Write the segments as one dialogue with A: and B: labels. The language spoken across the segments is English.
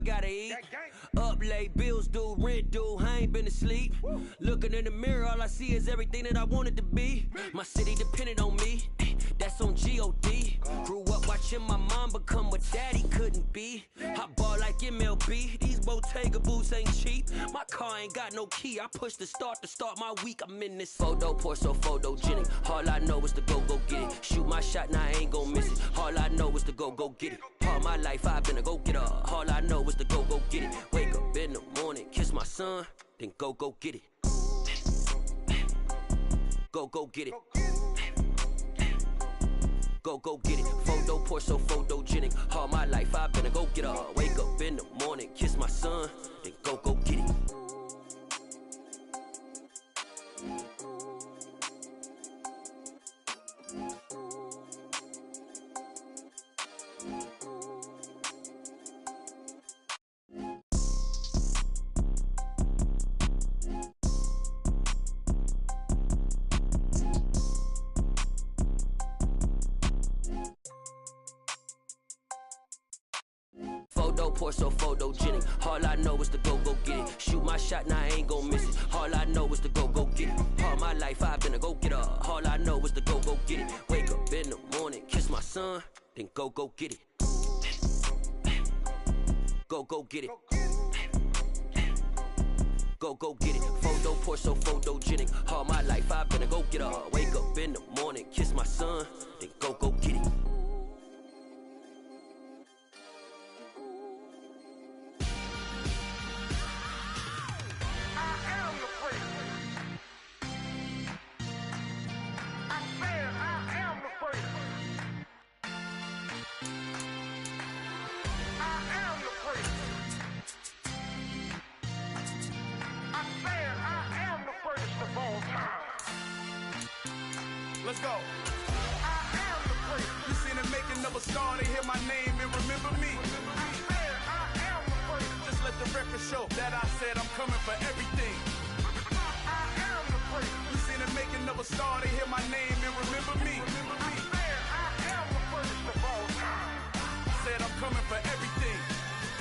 A: Gotta eat. Up late, bills due, rent due, I ain't been asleep. Looking in the mirror, all I see is everything that I wanted to be. My city depended on me, that's on G.O.D. Grew up watching my mom become what daddy couldn't be. I ball like MLB, these Bottega boots ain't cheap. My car ain't got no key, I push the start to start my week. I'm in this photo, pour so photogenic. All I know is to go get it. Shoot my shot, now I ain't gon' miss it. All I know is to go get it. All my life I've been a go-getter. All I know is to go get it. Wake up in the morning, kiss my son, then go get it. Go get it. Go get it. Photo, pour so photogenic. All my life I've been a go-getter. Wake up in the morning, kiss my son, then go get it. Pour so photogenic. All I know is to go get it. Shoot my shot, now I ain't gon' miss it. All I know is to go get it. All my life I've been a go-getter. All I know is to go get it. Wake up in the morning, kiss my son, then go get it. Go get it. Go get it. Photo, pour so photogenic. All my life I've been a go-getter. Wake up in the morning, kiss my son, then go get it.
B: Let's go. I am the prince. You seen the making of a star, they hear my name and remember me. I am the prince. Just let the record show that I said I'm coming for everything. I am the prince. You seen the making of a star, they hear my name and remember me. I am the prince of all time. Said I'm coming for everything.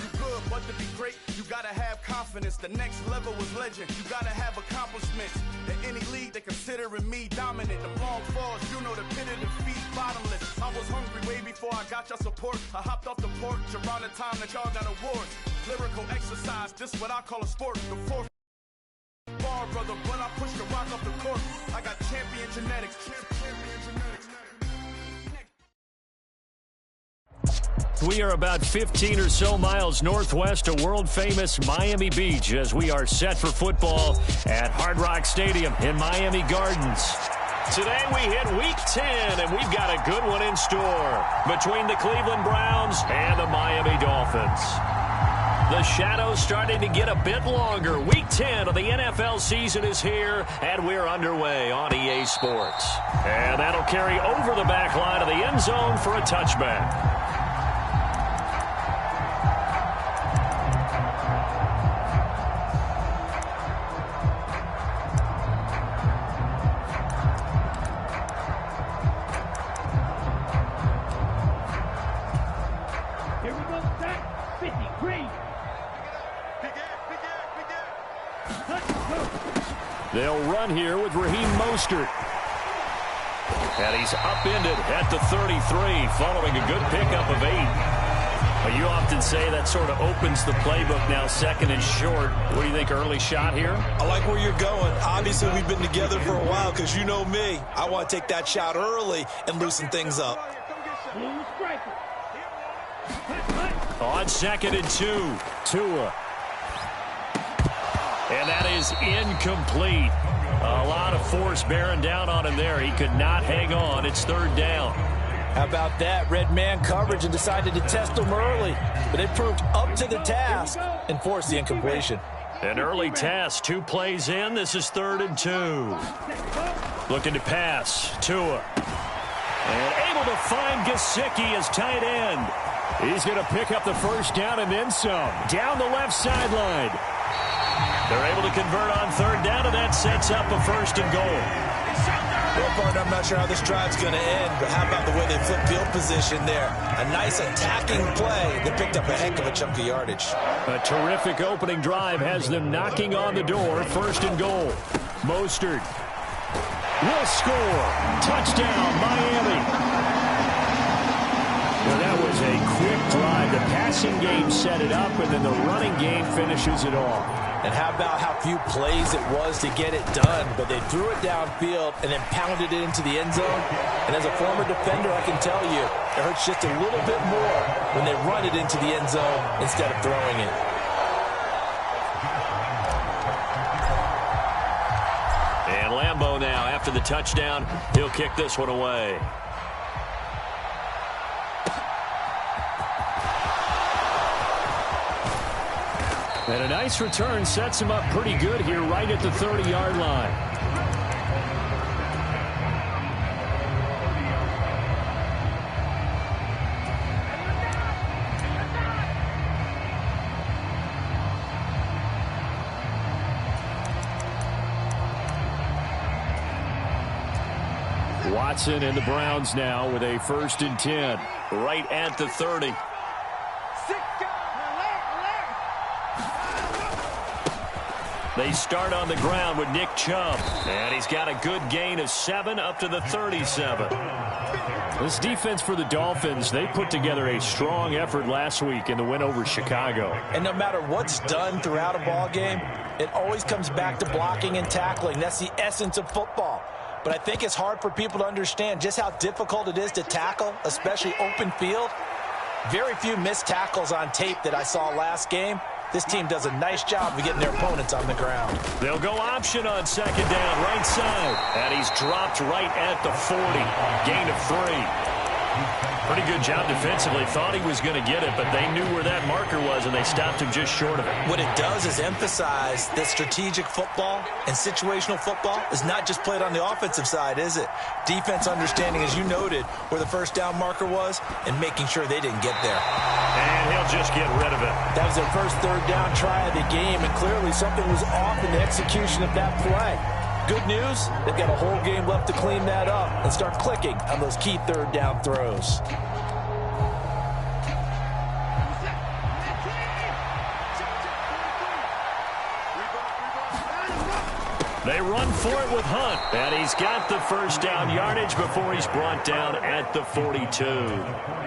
B: You good, but to be great, you gotta have confidence. The next level was legend. You gotta have accomplishments. In any league, they considering me dominant. The long falls, you know the pit of defeat, bottomless. I was hungry way before I got your support. I hopped off the porch around the time that y'all got awards. Lyrical exercise, this what I call a sport. The fourth bar, brother, when I push the rock off the court. I got champion genetics.
C: We are about 15 or so miles northwest of world-famous Miami Beach as we are set for football at Hard Rock Stadium in Miami Gardens. Today we hit Week 10, and we've got a good one in store between the Cleveland Browns and the Miami Dolphins. The shadow's starting to get a bit longer. Week 10 of the NFL season is here, and we're underway on EA Sports. And that'll carry over the back line of the end zone for a touchback. They'll run here with Raheem Mostert. And he's upended at the 33 following a good pickup of 8. Well, you often say that sort of opens the playbook now, second and short. What do you think, early shot here?
D: I like where you're going. Obviously, we've been together for a while because you know me. I want to take that shot early and loosen things up.
C: On 2nd and 2, Tua. And that is incomplete. A lot of force bearing down on him there. He could not hang on. It's 3rd down.
D: How about that? Red man coverage and decided to test him early. But it proved up to the task and forced the incompletion.
C: An early test. 2 plays in. This is 3rd and 2. Looking to pass. Tua. And able to find Gesicki as tight end. He's going to pick up the 1st down and then some. Down the left sideline. They're able to convert on 3rd down, and that sets up a 1st and goal.
D: Well, partner, I'm not sure how this drive's going to end, but how about the way they flip field position there? A nice attacking play that picked up a heck of a chunk of yardage.
C: A terrific opening drive has them knocking on the door. 1st and goal. Mostert will score. Touchdown, Miami. Well, that was a quick drive. The passing game set it up, and then the running game finishes it off.
D: And how about how few plays it was to get it done, but they threw it downfield and then pounded it into the end zone. And as a former defender, I can tell you, it hurts just a little bit more when they run it into the end zone instead of throwing it.
C: And Lambeau now, after the touchdown, he'll kick this one away. And a nice return sets him up pretty good here right at the 30-yard line. Watson and the Browns now with a 1st and 10 right at the 30. They start on the ground with Nick Chubb, and he's got a good gain of 7 up to the 37. This defense for the Dolphins, they put together a strong effort last week in the win over Chicago.
D: And no matter what's done throughout a ball game, it always comes back to blocking and tackling. That's the essence of football. But I think it's hard for people to understand just how difficult it is to tackle, especially open field. Very few missed tackles on tape that I saw last game. This team does a nice job of getting their opponents on the ground.
C: They'll go option on 2nd down, right side. And he's dropped right at the 40. Gain of 3. Pretty good job defensively. Thought he was going to get it, but they knew where that marker was, and they stopped him just short of it.
D: What it does is emphasize that strategic football and situational football is not just played on the offensive side, is it? Defense understanding, as you noted, where the 1st down marker was and making sure they didn't get there.
C: And he'll just get rid of it.
D: That was their first 3rd down try of the game, and clearly something was off in the execution of that play. Good news, they've got a whole game left to clean that up and start clicking on those key 3rd down throws.
C: They run for it with Hunt, and he's got the 1st down yardage before he's brought down at the 42.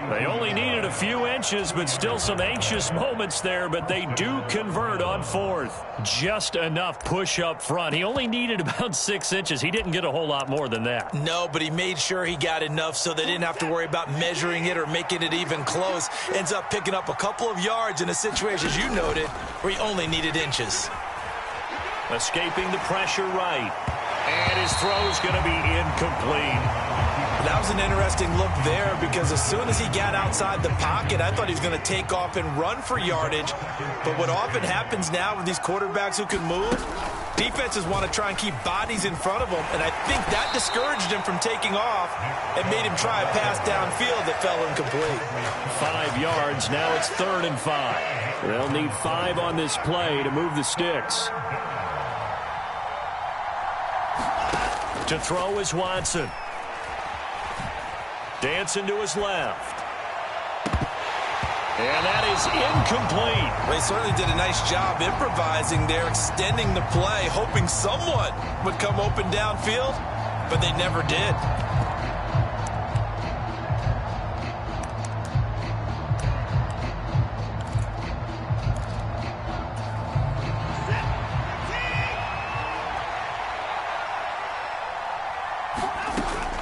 C: They only needed a few inches, but still some anxious moments there, but they do convert on 4th. Just enough push up front. He only needed about 6 inches. He didn't get a whole lot more than that.
D: No, but he made sure he got enough so they didn't have to worry about measuring it or making it even close. Ends up picking up a couple of yards in a situation, as you noted, where he only needed inches.
C: Escaping the pressure right. And his throw's going to be incomplete.
D: That was an interesting look there because as soon as he got outside the pocket, I thought he was going to take off and run for yardage. But what often happens now with these quarterbacks who can move, defenses want to try and keep bodies in front of them, and I think that discouraged him from taking off and made him try a pass downfield that fell incomplete.
C: 5 yards. Now it's 3rd and 5. They'll need 5 on this play to move the sticks. To throw is Watson. Dancing to his left. And that is incomplete.
D: They certainly did a nice job improvising there, extending the play, hoping someone would come open downfield, but they never did.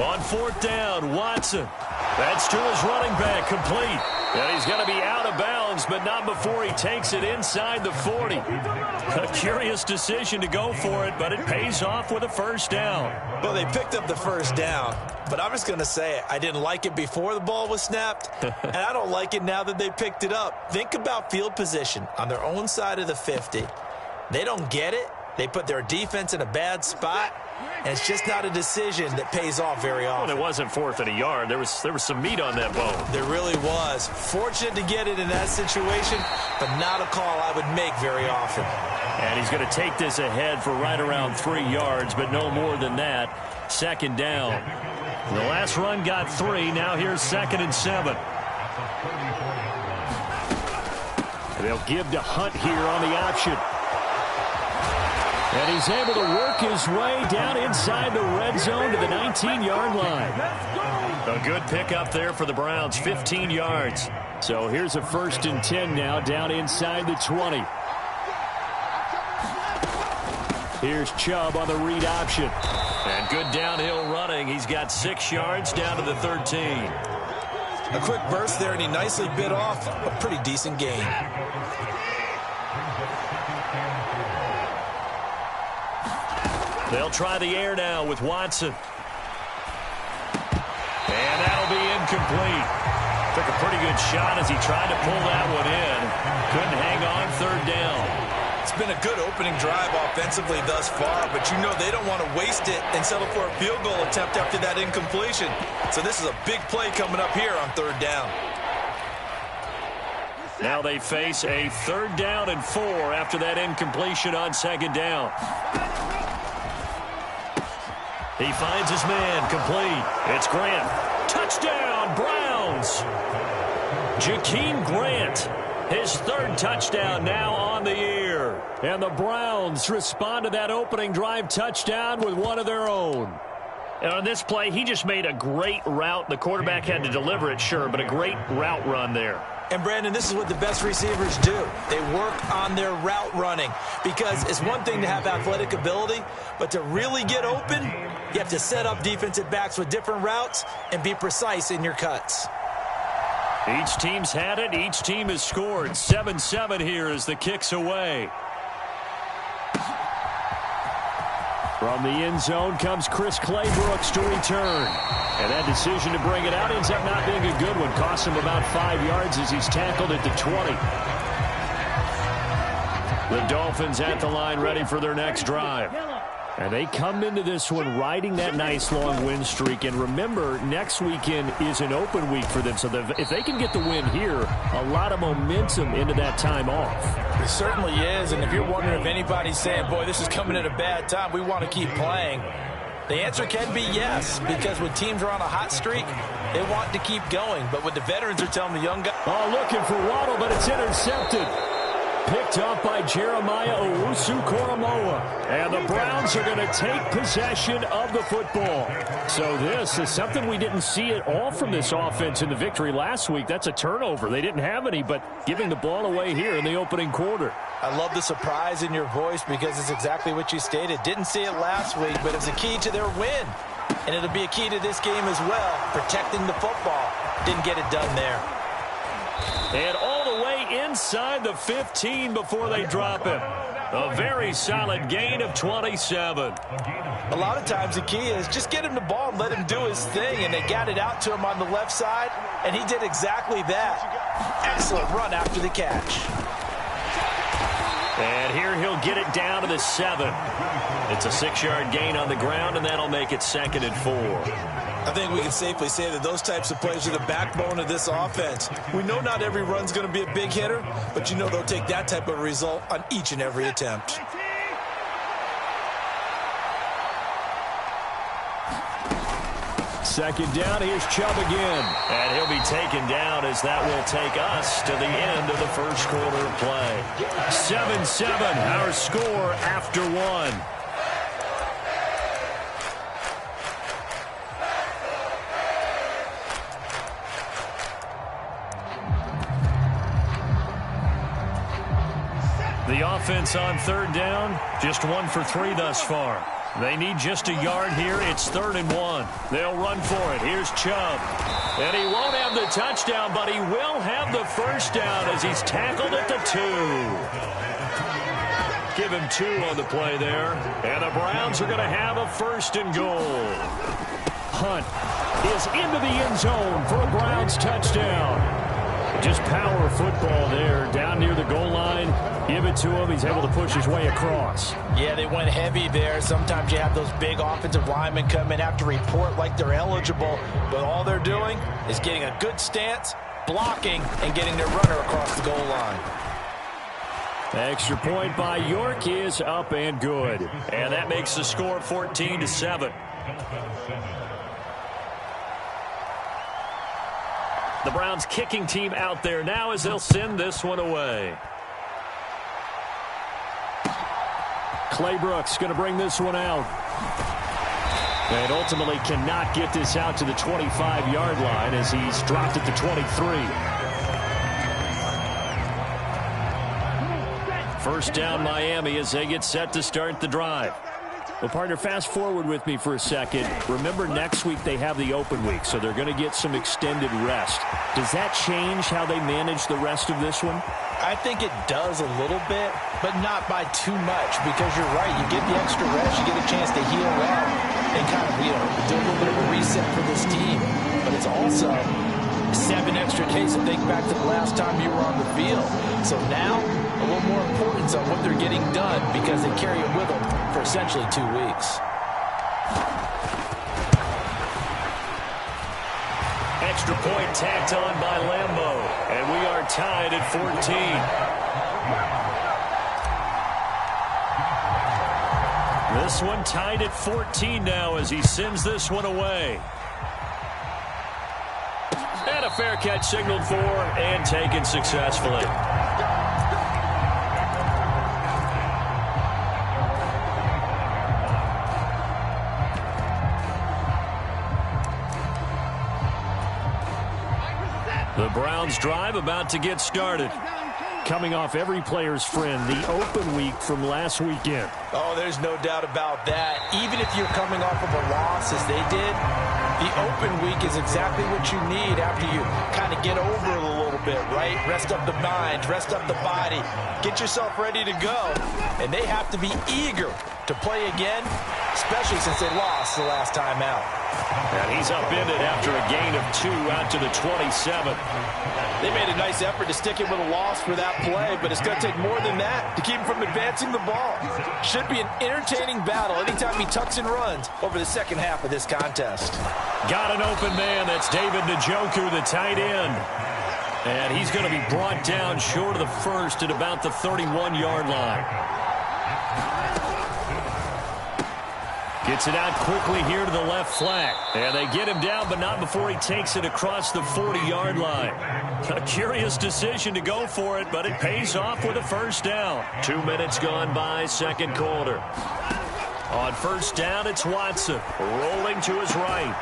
C: On 4th down, Watson. That's to his running back, complete. And he's going to be out of bounds, but not before he takes it inside the 40. A curious decision to go for it, but it pays off with a 1st down.
D: Well, they picked up the 1st down, but I'm just going to say it. I didn't like it before the ball was snapped, and I don't like it now that they picked it up. Think about field position on their own side of the 50. They don't get it. They put their defense in a bad spot, and it's just not a decision that pays off very often.
C: Well, it wasn't 4th and a yard. There was some meat on that bone.
D: There really was. Fortunate to get it in that situation, but not a call I would make very often.
C: And he's going to take this ahead for right around 3 yards, but no more than that. 2nd down. The last run got 3. Now here's 2nd and 7. They'll give to Hunt here on the option. And he's able to work his way down inside the red zone to the 19-yard line. A good pickup there for the Browns, 15 yards. So here's a 1st and 10 now down inside the 20. Here's Chubb on the read option. And good downhill running. He's got 6 yards down to the 13.
D: A quick burst there, and he nicely bit off a pretty decent gain.
C: They'll try the air now with Watson. And that'll be incomplete. Took a pretty good shot as he tried to pull that one in. Couldn't hang on 3rd down.
D: It's been a good opening drive offensively thus far, but you know they don't want to waste it and settle for a field goal attempt after that incompletion. So this is a big play coming up here on 3rd down.
C: Now they face a 3rd down and 4 after that incompletion on 2nd down. He finds his man, complete. It's Grant. Touchdown, Browns. Jakeem Grant, his 3rd touchdown now on the year. And the Browns respond to that opening drive touchdown with one of their own. And on this play, he just made a great route. The quarterback had to deliver it, sure, but a great route run there.
D: And, Brandon, this is what the best receivers do. They work on their route running because it's one thing to have athletic ability, but to really get open, you have to set up defensive backs with different routes and be precise in your cuts.
C: Each team's had it. Each team has scored. 7-7 here as the kick's away. From the end zone comes Chris Claybrooks to return. And that decision to bring it out ends up not being a good one. Costs him about 5 yards as he's tackled at the 20. The Dolphins at the line ready for their next drive. And they come into this one riding that nice long win streak. And remember, next weekend is an open week for them. So if they can get the win here, a lot of momentum into that time off.
D: It certainly is. And if you're wondering if anybody's saying, boy, this is coming at a bad time, we want to keep playing, the answer can be yes. Because when teams are on a hot streak, they want to keep going. But what the veterans are telling the young guys.
C: Oh, looking for Waddle, but it's intercepted. Picked up by Jeremiah Owusu-Koramoah. And the Browns are going to take possession of the football. So this is something we didn't see at all from this offense in the victory last week. That's a turnover. They didn't have any, but giving the ball away here in the opening quarter.
D: I love the surprise in your voice because it's exactly what you stated. Didn't see it last week, but it's a key to their win. And it'll be a key to this game as well, protecting the football. Didn't get it done there.
C: And all the way inside the 15 before they drop him. A very solid gain of 27.
D: A lot of times the key is just get him the ball and let him do his thing, and they got it out to him on the left side, and he did exactly that. Excellent run after the catch.
C: And here he'll get it down to the 7. It's a 6-yard gain on the ground, and that'll make it 2nd and 4.
D: I think we can safely say that those types of plays are the backbone of this offense. We know not every run's going to be a big hitter, but you know they'll take that type of result on each and every attempt.
C: Second down, here's Chubb again. And he'll be taken down as that will take us to the end of the first quarter of play. 7-7, our score after 1. The offense on 3rd down, just 1 for 3 thus far. They need just a yard here. It's 3rd and 1. They'll run for it. Here's Chubb. And he won't have the touchdown, but he will have the first down as he's tackled at the 2. Give him 2 on the play there. And the Browns are going to have a 1st and goal. Hunt is into the end zone for a Browns touchdown. Just power football there. Down near the goal line. Give it to him. He's able to push his way across.
D: Yeah, they went heavy there. Sometimes you have those big offensive linemen come in, have to report like they're eligible, but all they're doing is getting a good stance, blocking, and getting their runner across the goal line.
C: Extra point by York is up and good. And that makes the score 14-7. The Browns kicking team out there now as they'll send this one away. Claybrooks going to bring this one out. And ultimately cannot get this out to the 25-yard line as he's dropped at the 23. First down Miami as they get set to start the drive. Well, partner, fast forward with me for a second. Remember, next week they have the open week, so they're going to get some extended rest. Does that change how they manage the rest of this one?
D: I think it does a little bit, but not by too much, because you're right. You get the extra rest, you get a chance to heal up and kind of, do a little bit of a reset for this team. But it's also 7 extra days to think back to the last time you were on the field. So now, a little more importance on what they're getting done because they carry it with them for essentially 2 weeks.
C: Extra point tacked on by Lambeau, and we are tied at 14. This one tied at 14 now as he sends this one away. And a fair catch signaled for and taken successfully. The Browns drive about to get started. Coming off every player's friend, the open week from last weekend.
D: Oh, there's no doubt about that. Even if you're coming off of a loss as they did, the open week is exactly what you need after you kind of get over it a little bit, right? Rest up the mind, rest up the body, get yourself ready to go. And they have to be eager to play again, especially since they lost the last time out.
C: And he's upended after a gain of 2 out to the 27.
D: They made a nice effort to stick him with a loss for that play, but it's going to take more than that to keep him from advancing the ball. Should be an entertaining battle anytime he tucks and runs over the second half of this contest.
C: Got an open man. That's David Njoku, the tight end. And he's going to be brought down short of the first at about the 31-yard line. Gets it out quickly here to the left flank. And they get him down, but not before he takes it across the 40-yard line. A curious decision to go for it, but it pays off with a first down. 2 minutes gone by, second quarter. On first down, it's Watson. Rolling to his right.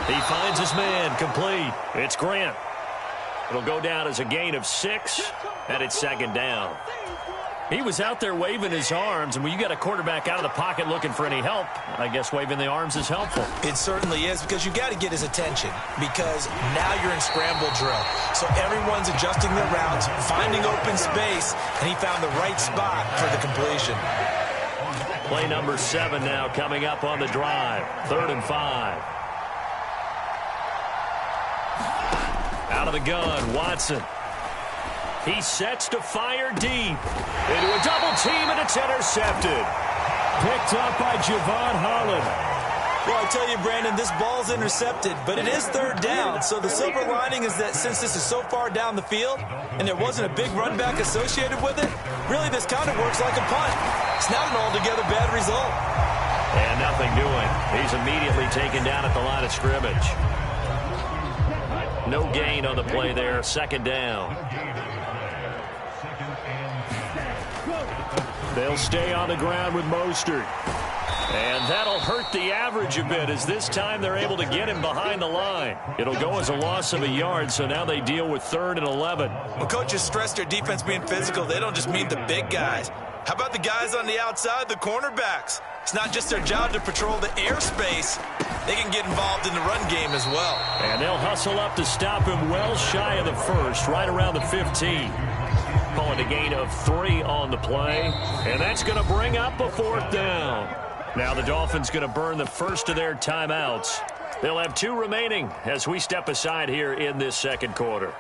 C: He finds his man, complete. It's Grant. It'll go down as a gain of 6, and it's second down. He was out there waving his arms, and when you got a quarterback out of the pocket looking for any help, I guess waving the arms is helpful.
D: It certainly is, because you got to get his attention, because now you're in scramble drill. So everyone's adjusting their routes, finding open space, and he found the right spot for the completion.
C: Play number 7 now coming up on the drive. 3rd and 5. Out of the gun, Watson. He sets to fire deep. Into a double team, and it's intercepted. Picked up by Javon Holland.
D: Well, I tell you, Brandon, this ball's intercepted, but it is 3rd down. So the silver lining is that since this is so far down the field and there wasn't a big run back associated with it, really this kind of works like a punt. It's not an altogether bad result.
C: And nothing doing. He's immediately taken down at the line of scrimmage. No gain on the play there. Second down. They'll stay on the ground with Mostert. And that'll hurt the average a bit as this time they're able to get him behind the line. It'll go as a loss of a yard, so now they deal with 3rd and 11.
D: Well, coaches stress their defense being physical. They don't just mean the big guys. How about the guys on the outside, the cornerbacks? It's not just their job to patrol the airspace. They can get involved in the run game as well.
C: And they'll hustle up to stop him well shy of the first, right around the 15. Calling a gain of 3 on the play. And that's going to bring up a 4th down. Now the Dolphins going to burn the first of their timeouts. They'll have 2 remaining as we step aside here in this second quarter.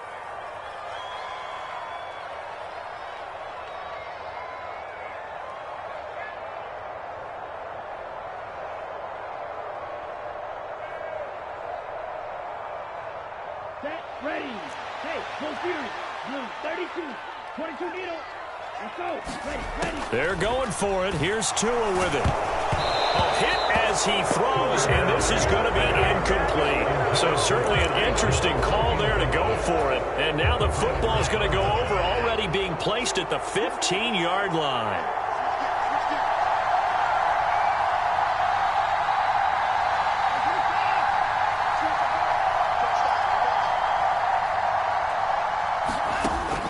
E: Ready. Hey, full fury. Blue, 32. 22 needle. Let's go. Ready.
C: They're going for it. Here's Tua with it. A hit as he throws, and this is going to be incomplete. So certainly an interesting call there to go for it. And now the football is going to go over, already being placed at the 15-yard line.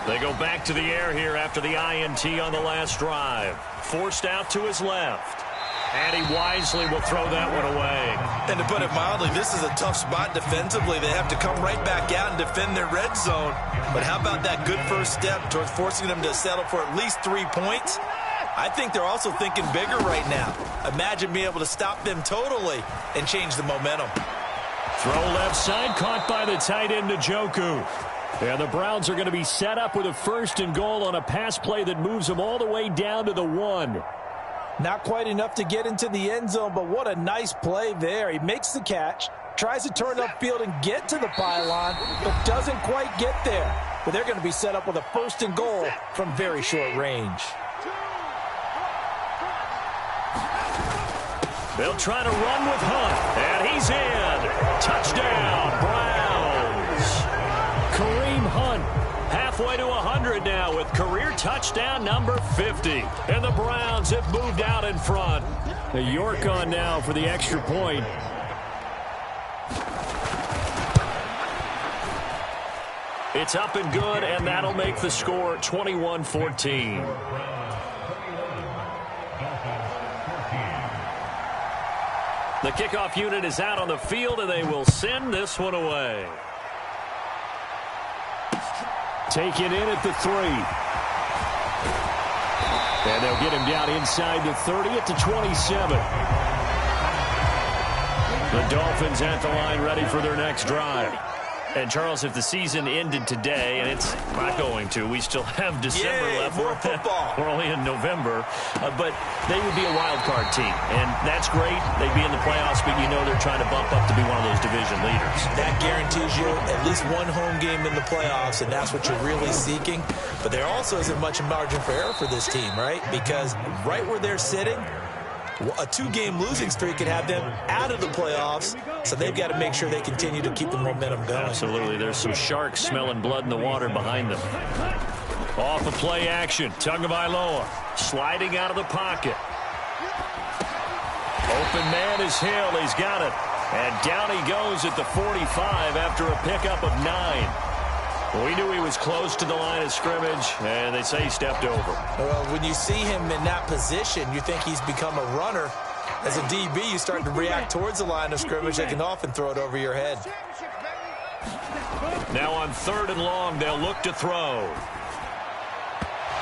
C: They go back to the air here after the INT on the last drive. Forced out to his left. And he wisely will throw that one away.
D: And to put it mildly, this is a tough spot defensively. They have to come right back out and defend their red zone. But how about that good first step towards forcing them to settle for at least 3 points? I think they're also thinking bigger right now. Imagine being able to stop them totally and change the momentum.
C: Throw left side, caught by the tight end Njoku. And the Browns are going to be set up with a 1st and goal on a pass play that moves them all the way down to the 1.
D: Not quite enough to get into the end zone, but what a nice play there. He makes the catch, tries to turn upfield and get to the pylon, but doesn't quite get there. But they're going to be set up with a 1st and goal from very short range.
C: They'll try to run with Hunt, and he's in. Touchdown, Browns. Kareem Hunt, halfway to 100 now with career touchdown number 50. And the Browns have moved out in front. York on now for the extra point. It's up and good, and that'll make the score 21-14. The kickoff unit is out on the field, and they will send this one away. Taken in at the 3. And they'll get him down inside the 30 at the 27. The Dolphins at the line ready for their next drive. And, Charles, if the season ended today, and it's not going to, we still have December left.
D: More football.
C: We're only in November. But they would be a wild card team. And that's great. They'd be in the playoffs, but you know they're trying to bump up to be one of those division leaders. That
D: guarantees you at least one home game in the playoffs, and that's what you're really seeking. But there also isn't much margin for error for this team, right? Because right where they're sitting, a 2-game losing streak could have them out of the playoffs, so they've got to make sure they continue to keep the momentum going.
C: Absolutely. There's some sharks smelling blood in the water behind them. Off of play action, Tagovailoa sliding out of the pocket. Open man is Hill. He's got it. And down he goes at the 45 after a pickup of 9. We knew he was close to the line of scrimmage, and they say he stepped over.
D: Well, when you see him in that position, you think he's become a runner. As a DB, you start to react towards the line of scrimmage. They can often throw it over your head.
C: Now on 3rd and long, they'll look to throw.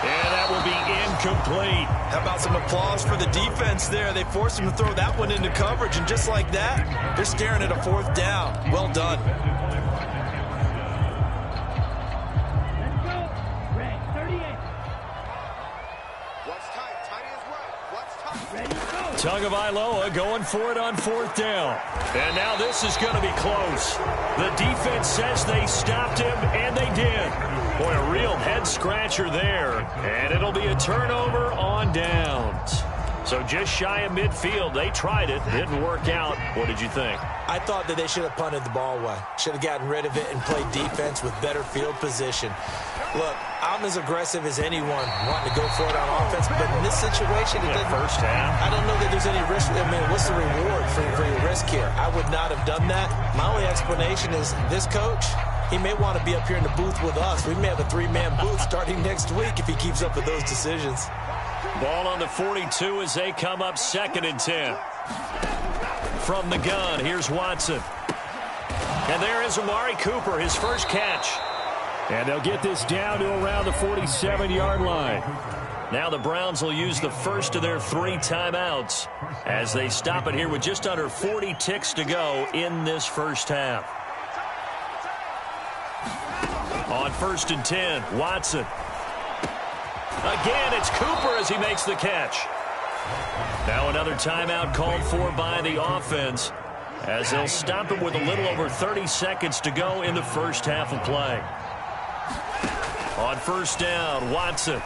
C: And that will be incomplete.
D: How about some applause for the defense there? They forced him to throw that one into coverage, and just like that, they're staring at a 4th down. Well done.
C: Tagovailoa going for it on 4th down. And now this is going to be close. The defense says they stopped him, and they did. Boy, a real head-scratcher there. And it'll be a turnover on downs. So just shy of midfield. They tried it. Didn't work out. What did you think?
D: I thought that they should have punted the ball away. Should have gotten rid of it and played defense with better field position. Look, I'm as aggressive as anyone wanting to go for it on offense, but in this situation, it doesn't.
C: First half.
D: I don't know that there's any risk. I mean, what's the reward for your risk here? I would not have done that. My only explanation is this coach, he may want to be up here in the booth with us. We may have a 3-man booth starting next week if he keeps up with those decisions.
C: Ball on the 42 as they come up 2nd and 10. From the gun, here's Watson. And there is Amari Cooper, his first catch. And they'll get this down to around the 47-yard line. Now the Browns will use the first of their 3 timeouts as they stop it here with just under 40 ticks to go in this first half. On 1st and 10, Watson. Again, it's Cooper as he makes the catch. Now another timeout called for by the offense. as they'll stop him with a little over 30 seconds to go in the first half of play. On first down, Watson.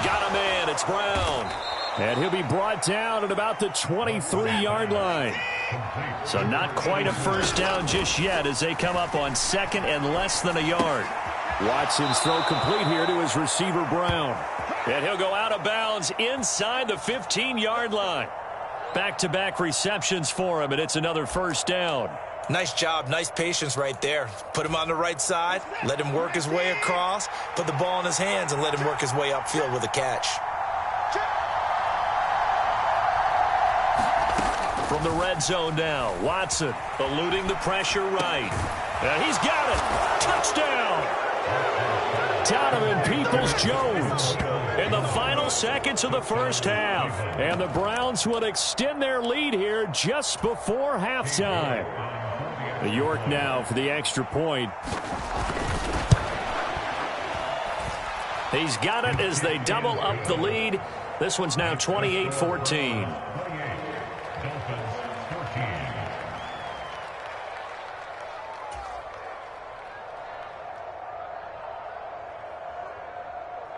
C: Got him in. It's Brown. And he'll be brought down at about the 23-yard line. So not quite a first down just yet as they come up on second and less than a yard. Watson's throw complete here to his receiver, Brown. And he'll go out of bounds inside the 15-yard line. Back-to-back receptions for him, and it's another first down.
D: Nice job, nice patience right there. Put him on the right side, let him work his way across, put the ball in his hands, and let him work his way upfield with a catch.
C: From the red zone now, Watson eluding the pressure right. And he's got it. Touchdown. Donovan Peoples-Jones in the final seconds of the first half. And the Browns will extend their lead here just before halftime. York now for the extra point. He's got it as they double up the lead. This one's now 28-14.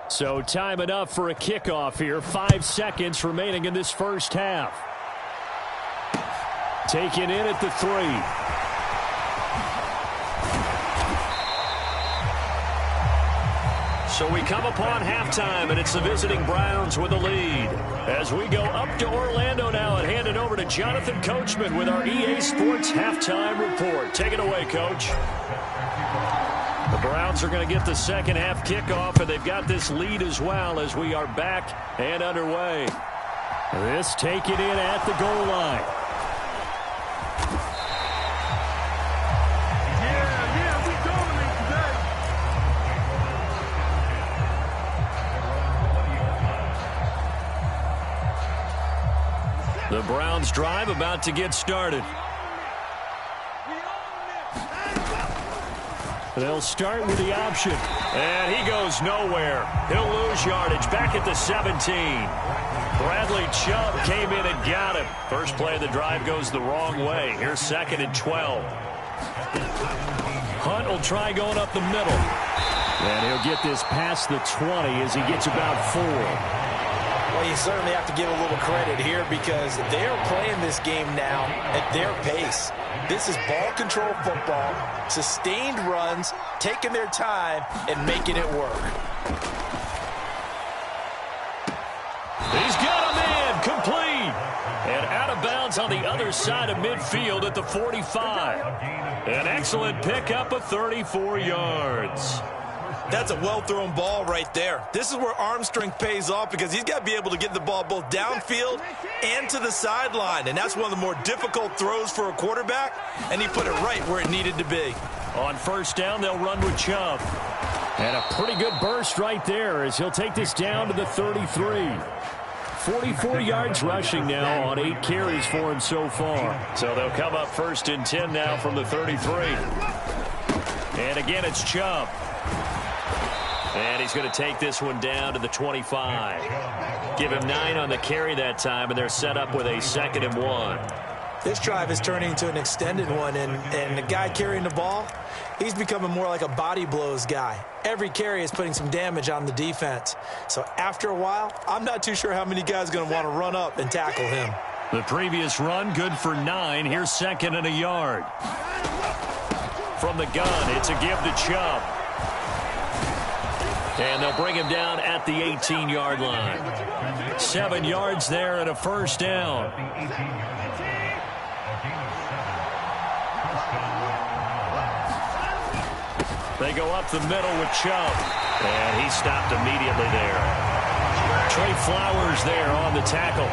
C: So time enough for a kickoff here. 5 seconds remaining in this first half. Taken in at the 3. So we come upon halftime, and it's the visiting Browns with the lead. As we go up to Orlando now and hand it over to Jonathan Coachman with our EA Sports Halftime Report. Take it away, Coach. The Browns are going to get the second half kickoff, and they've got this lead as well as we are back and underway. This taken in at the goal line.
E: Yeah, we dominate today.
C: The Browns drive about to get started. They'll start with the option. And he goes nowhere. He'll lose yardage back at the 17. Bradley Chubb came in and got him. First play of the drive goes the wrong way. Here's 2nd and 12. Hunt will try going up the middle. And he'll get this past the 20 as he gets about 4.
D: Well, you certainly have to give a little credit here because they're playing this game now at their pace. This is ball control football, sustained runs, taking their time, and making it work.
C: He's got him in, complete. And out of bounds on the other side of midfield at the 45. An excellent pickup of 34 yards.
D: That's a well-thrown ball right there. This is where arm strength pays off because he's got to be able to get the ball both downfield and to the sideline. And that's one of the more difficult throws for a quarterback, and he put it right where it needed to be.
C: On first down, they'll run with Chubb. And a pretty good burst right there as he'll take this down to the 33. 44 yards rushing now on 8 carries for him so far. So they'll come up 1st and 10 now from the 33. And again, it's Chubb. And he's going to take this one down to the 25. Give him 9 on the carry that time, and they're set up with a 2nd and 1.
D: This drive is turning into an extended one, and the guy carrying the ball, he's becoming more like a body blows guy. Every carry is putting some damage on the defense. So after a while, I'm not too sure how many guys are going to want to run up and tackle him.
C: The previous run, good for 9. Here's 2nd and a yard. From the gun, it's a give to Chubb. And they'll bring him down at the 18-yard line. 7 yards there and a first down. They go up the middle with Chubb. And he stopped immediately there. Trey Flowers there on the tackle.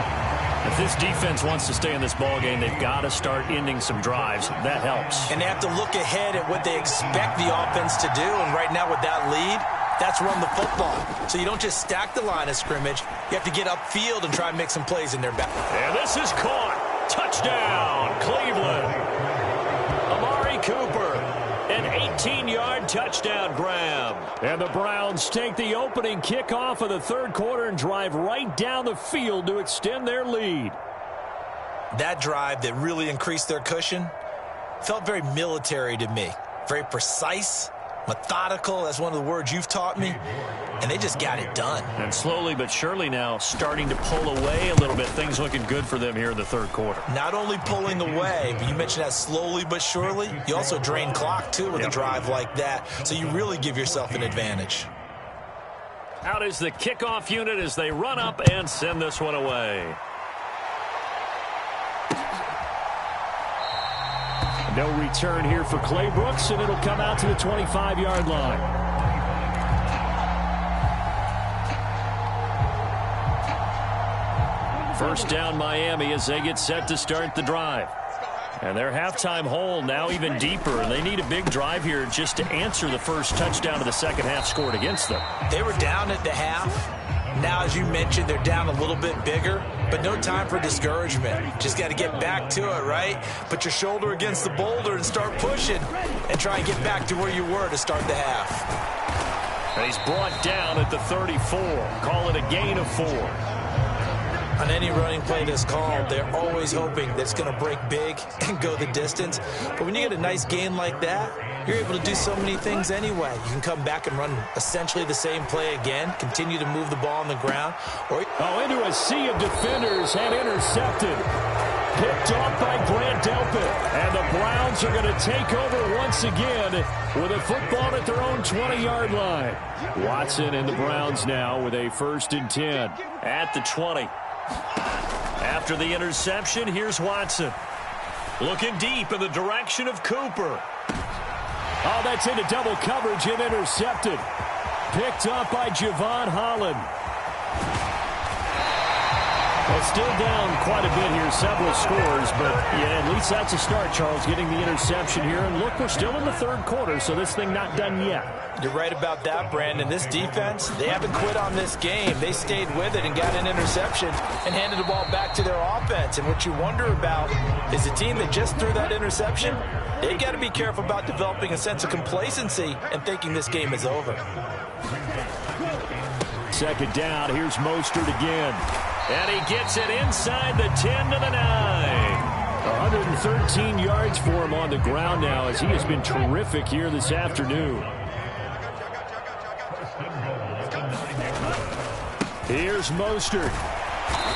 C: If this defense wants to stay in this ballgame, they've got to start ending some drives. That helps.
D: And they have to look ahead at what they expect the offense to do. And right now with that lead, that's run the football. So you don't just stack the line of scrimmage. You have to get upfield and try and make some plays in their back.
C: And this is caught. Touchdown, Cleveland. Amari Cooper, an 18-yard touchdown grab. And the Browns take the opening kickoff of the third quarter and drive right down the field to extend their lead.
D: That drive that really increased their cushion felt very military to me. Very precise, methodical, that's one of the words you've taught me, and they just got it done.
C: And slowly but surely now starting to pull away a little bit. Things looking good for them here in the third quarter.
D: Not only pulling away, but you mentioned that slowly but surely, you also drain clock too with a drive like that, so you really give yourself an advantage.
C: Out is the kickoff unit as they run up and send this one away. No return here for Clay Brooks, and it'll come out to the 25-yard line. First down Miami as they get set to start the drive. And their halftime hole now even deeper, and they need a big drive here just to answer the first touchdown of the second half scored against them.
D: They were down at the half. Now, as you mentioned, they're down a little bit bigger, but no time for discouragement. Just got to get back to it, right? Put your shoulder against the boulder and start pushing and try and get back to where you were to start the half.
C: And he's brought down at the 34. Call it a gain of 4.
D: On any running play that's called, they're always hoping that it's going to break big and go the distance. But when you get a nice gain like that, you're able to do so many things anyway. You can come back and run essentially the same play again, continue to move the ball on the ground.
C: Into a sea of defenders and intercepted. Picked off by Grant Delpit. And the Browns are going to take over once again with a football at their own 20-yard line. Watson and the Browns now with a 1st and 10 at the 20. After the interception, here's Watson. Looking deep in the direction of Cooper. Oh, that's into double coverage and intercepted. Picked up by Javon Holland. Well, still down quite a bit here, several scores, but yeah, at least that's a start, Charles, getting the interception here. And look, we're still in the third quarter, so this thing not done yet.
D: You're right about that, Brandon. This defense, they haven't quit on this game. They stayed with it and got an interception and handed the ball back to their offense. And what you wonder about is the team that just threw that interception, they got to be careful about developing a sense of complacency and thinking this game is over.
C: Second down, here's Mostert again. And he gets it inside the 10 to the 9. 113 yards for him on the ground now as he has been terrific here this afternoon. Here's Mostert.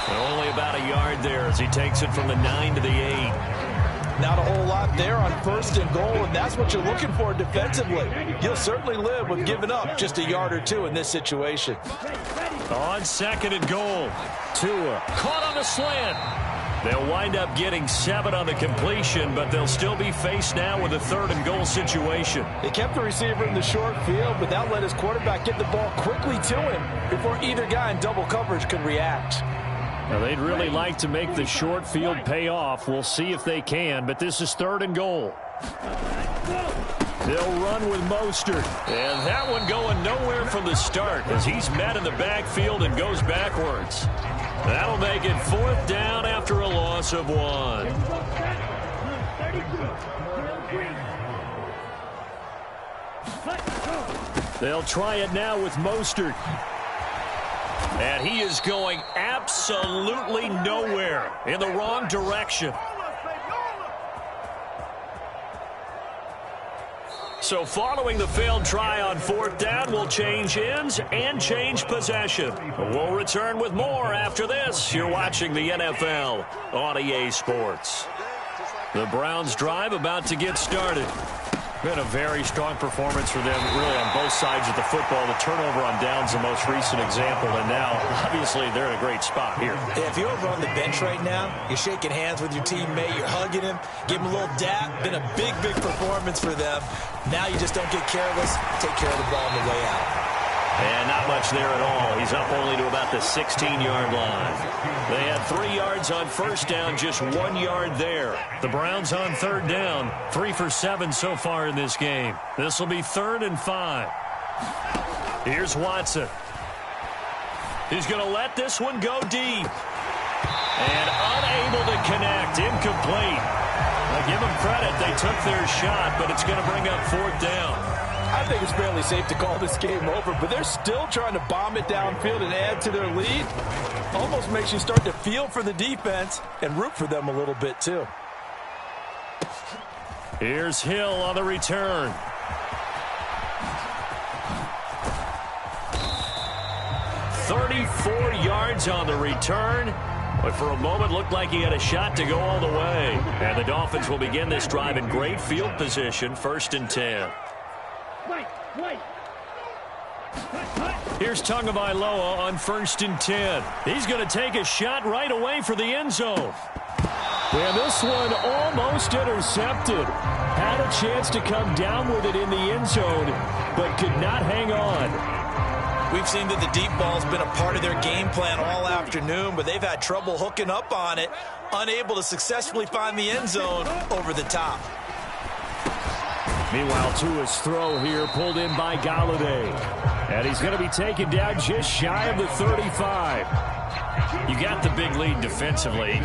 C: Only about a yard there as he takes it from the 9 to the 8.
D: Not a whole lot there on 1st and goal, and that's what you're looking for defensively. You'll certainly live with giving up just a yard or two in this situation.
C: On 2nd and goal, Tua caught on the slant. They'll wind up getting 7 on the completion, but they'll still be faced now with a 3rd and goal situation.
D: They kept the receiver in the short field, but that let his quarterback get the ball quickly to him before either guy in double coverage could react.
C: Now, they'd really like to make the short field pay off. We'll see if they can, but this is 3rd and goal. They'll run with Mostert. And that one going nowhere from the start as he's met in the backfield and goes backwards. That'll make it 4th down after a loss of 1. They'll try it now with Mostert. And he is going absolutely nowhere, in the wrong direction. So following the failed try on 4th down, we'll change ends and change possession. We'll return with more after this. You're watching the NFL on EA Sports. The Browns drive about to get started. Been a very strong performance for them, really, on both sides of the football. The turnover on downs, the most recent example, and now, obviously, they're in a great spot here.
D: Yeah, if you're over on the bench right now, you're shaking hands with your teammate, you're hugging him, give him a little dap. Been a big, big performance for them. Now you just don't get careless, take care of the ball on the way out.
C: And not much there at all. He's up only to about the 16-yard line. They had 3 yards on 1st down, just 1 yard there. The Browns on 3rd down, 3 for 7 so far in this game. This will be 3rd and 5. Here's Watson. He's going to let this one go deep. And unable to connect, incomplete. I give them credit, they took their shot, but it's going to bring up 4th down.
D: I think it's fairly safe to call this game over, but they're still trying to bomb it downfield and add to their lead. Almost makes you start to feel for the defense and root for them a little bit too.
C: Here's Hill on the return. $34 yards on the return, but for a moment looked like he had a shot to go all the way. And the Dolphins will begin this drive in great field position, 1st and 10. Here's Tagovailoa on 1st and 10. He's going to take a shot right away for the end zone. And this one almost intercepted. Had a chance to come down with it in the end zone, but could not hang on.
D: We've seen that the deep ball's been a part of their game plan all afternoon, but they've had trouble hooking up on it, unable to successfully find the end zone over the top.
C: Meanwhile, Tua's throw here pulled in by Galladay. And he's going to be taken down just shy of the 35. You got the big lead defensively.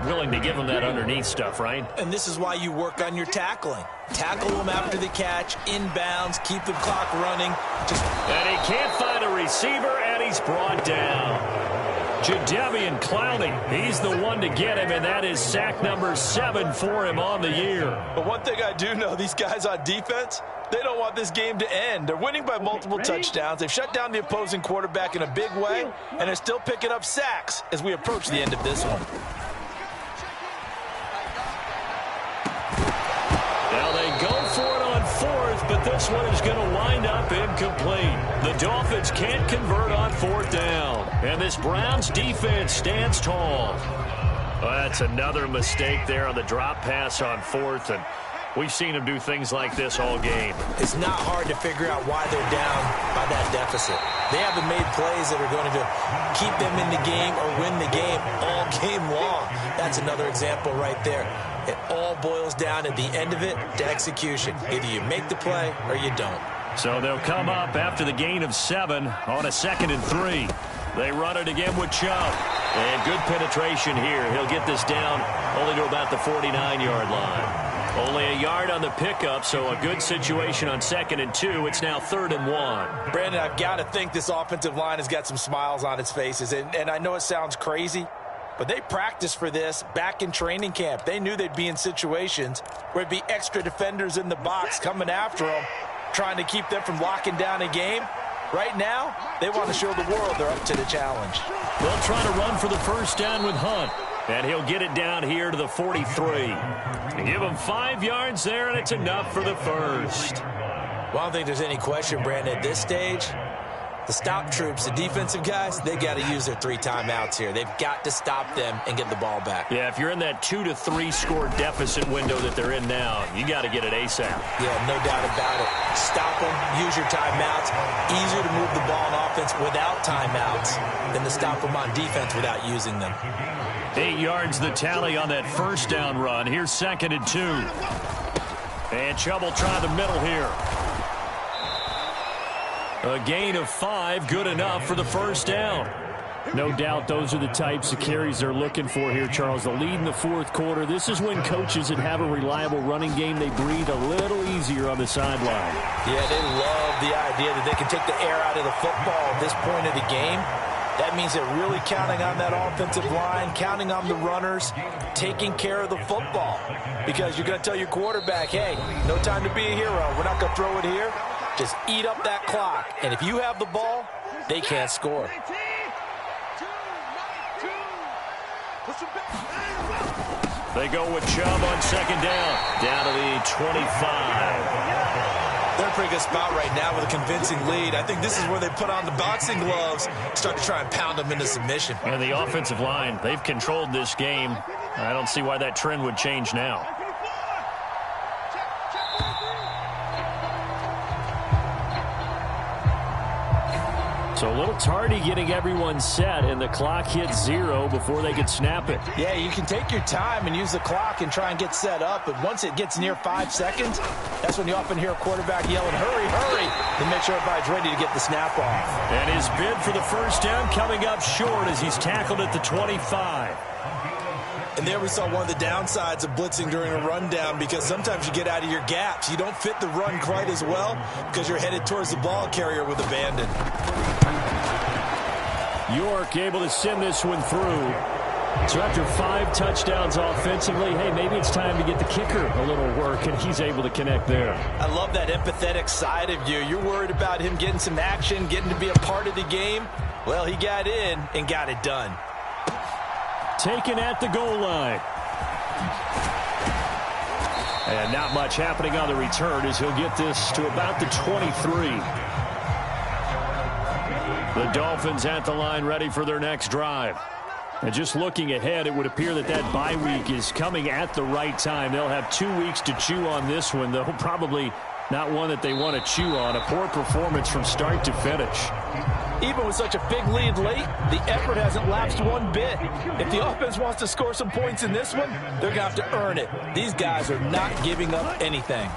C: Willing to give him that underneath stuff, right?
D: And this is why you work on your tackling. Tackle them after the catch, inbounds, keep the clock running.
C: And he can't find a receiver, and he's brought down. Jadeveon Clowney, he's the one to get him, and that is sack number 7 for him on the year.
D: But one thing I do know, these guys on defense, they don't want this game to end. They're winning by multiple touchdowns. They've shut down the opposing quarterback in a big way, and they're still picking up sacks as we approach the end of this one.
C: Now they go for it on 4th, but this one is going to wind up incomplete. The Dolphins can't convert on 4th down. And this Browns defense stands tall. Well, that's another mistake there on the drop pass on 4th, and we've seen them do things like this all game.
D: It's not hard to figure out why they're down by that deficit. They haven't made plays that are going to keep them in the game or win the game all game long. That's another example right there. It all boils down at the end of it to execution. Either you make the play or you don't.
C: So they'll come up after the gain of 7 on a 2nd and 3. They run it again with Chubb. And good penetration here. He'll get this down only to about the 49-yard line. Only a yard on the pickup, so a good situation on 2nd and 2. It's now 3rd and 1.
D: Brandon, I've got to think this offensive line has got some smiles on its faces. And I know it sounds crazy, but they practiced for this back in training camp. They knew they'd be in situations where it'd be extra defenders in the box coming after them, trying to keep them from locking down a game. Right now, they want to show the world they're up to the challenge.
C: They'll try to run for the 1st down with Hunt. And he'll get it down here to the 43. Give him 5 yards there, and it's enough for the 1st.
D: Well, I don't think there's any question, Brandon, at this stage. The stop troops, the defensive guys, they got to use their 3 timeouts here. They've got to stop them and get the ball back.
C: Yeah, if you're in that 2 to 3 score deficit window that they're in now, you got to get it ASAP.
D: Yeah, no doubt about it. Stop them, use your timeouts. Easier to move the ball on offense without timeouts than to stop them on defense without using them.
C: 8 yards the tally on that 1st down run. Here's 2nd and 2. And Chubb will try the middle here. A gain of 5, good enough for the 1st down. No doubt those are the types of carries they're looking for here, Charles. The lead in the 4th quarter. This is when coaches that have a reliable running game, they breathe a little easier on the sideline.
D: Yeah, they love the idea that they can take the air out of the football at this point of the game. That means they're really counting on that offensive line, counting on the runners, taking care of the football. Because you're going to tell your quarterback, hey, no time to be a hero. We're not going to throw it here. Just eat up that clock. And if you have the ball, they can't score.
C: They go with Chubb on 2nd down to the 25.
D: They're in a pretty good spot right now with a convincing lead. I think this is where they put on the boxing gloves, start to try and pound them into submission.
C: And the offensive line, they've controlled this game. I don't see why that trend would change now. So a little tardy getting everyone set, and the clock hits 0 before they could snap it.
D: Yeah, you can take your time and use the clock and try and get set up, but once it gets near 5 seconds, that's when you often hear a quarterback yelling, hurry, hurry, to make sure everybody's ready to get the snap off.
C: And his bid for the 1st down coming up short as he's tackled at the 25.
D: And there we saw one of the downsides of blitzing during a rundown, because sometimes you get out of your gaps. You don't fit the run quite as well because you're headed towards the ball carrier with abandon.
C: York able to send this one through. So after 5 touchdowns offensively, hey, maybe it's time to get the kicker a little work, and he's able to connect there. I
D: love that empathetic side of you. You're worried about him getting some action, getting to be a part of the game. Well, he got in and got it done.
C: Taken at the goal line. And not much happening on the return as he'll get this to about the 23. The Dolphins at the line ready for their next drive. And just looking ahead, it would appear that bye week is coming at the right time. They'll have 2 weeks to chew on this one, though probably not one that they want to chew on. A poor performance from start to finish.
D: Even with such a big lead late, the effort hasn't lapsed one bit. If the offense wants to score some points in this one, they're going to have to earn it. These guys are not giving up anything.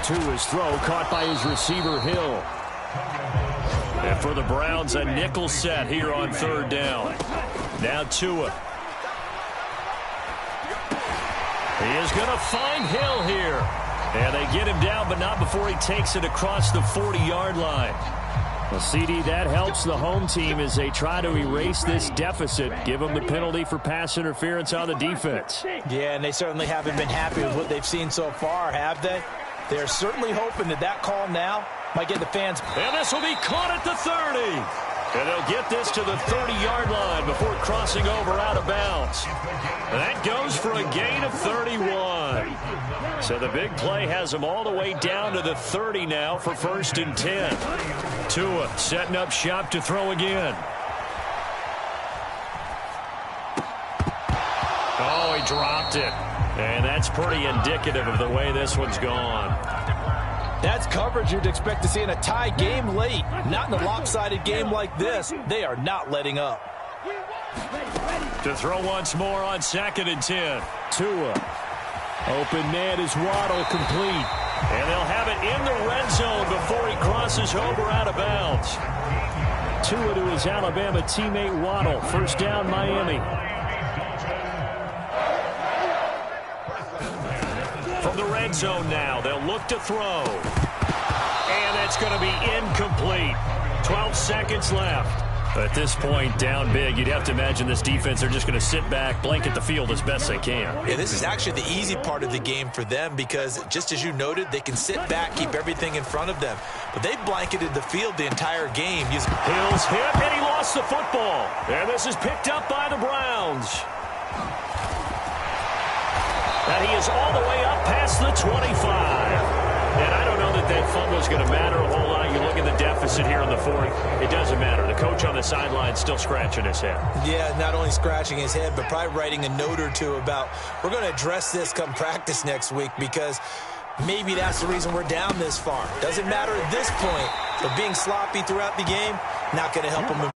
C: To his throw, caught by his receiver, Hill. And for the Browns, a nickel set here on 3rd down. Now Tua. He is going to find Hill here. And they get him down, but not before he takes it across the 40-yard line. Well, CD, that helps the home team as they try to erase this deficit. Give them the penalty for pass interference on the defense.
D: Yeah, and they certainly haven't been happy with what they've seen so far, have they? They're certainly hoping that call now might get the fans.
C: And this will be caught at the 30. And they'll get this to the 30-yard line before crossing over out of bounds. That goes for a gain of 31. So the big play has them all the way down to the 30 now for 1st and 10. Tua setting up shop to throw again. Oh, he dropped it. And that's pretty indicative of the way this one's gone.
D: That's coverage you'd expect to see in a tie game late. Not in a lopsided game like this. They are not letting up.
C: To throw once more on 2nd and 10. Tua. Open man is Waddle, complete. And they'll have it in the red zone before he crosses over out of bounds. Tua to his Alabama teammate Waddle. 1st down, Miami. From the red zone now, they'll look to throw. And that's going to be incomplete. 12 seconds left. At this point, down big, you'd have to imagine this defense, they're just going to sit back, blanket the field as best they can.
D: Yeah, this is actually the easy part of the game for them because, just as you noted, they can sit back, keep everything in front of them. But they blanketed the field the entire game.
C: Hill's hit, and he lost the football. And this is picked up by the Browns. And he is all the way up past the 25. And I don't know that fumble is going to matter a whole lot. You look at the deficit here in the 4th. It doesn't matter. The coach on the sideline still scratching his head.
D: Yeah, not only scratching his head, but probably writing a note or two about, we're going to address this come practice next week because maybe that's the reason we're down this far. Doesn't matter at this point, but being sloppy throughout the game, not going to help him.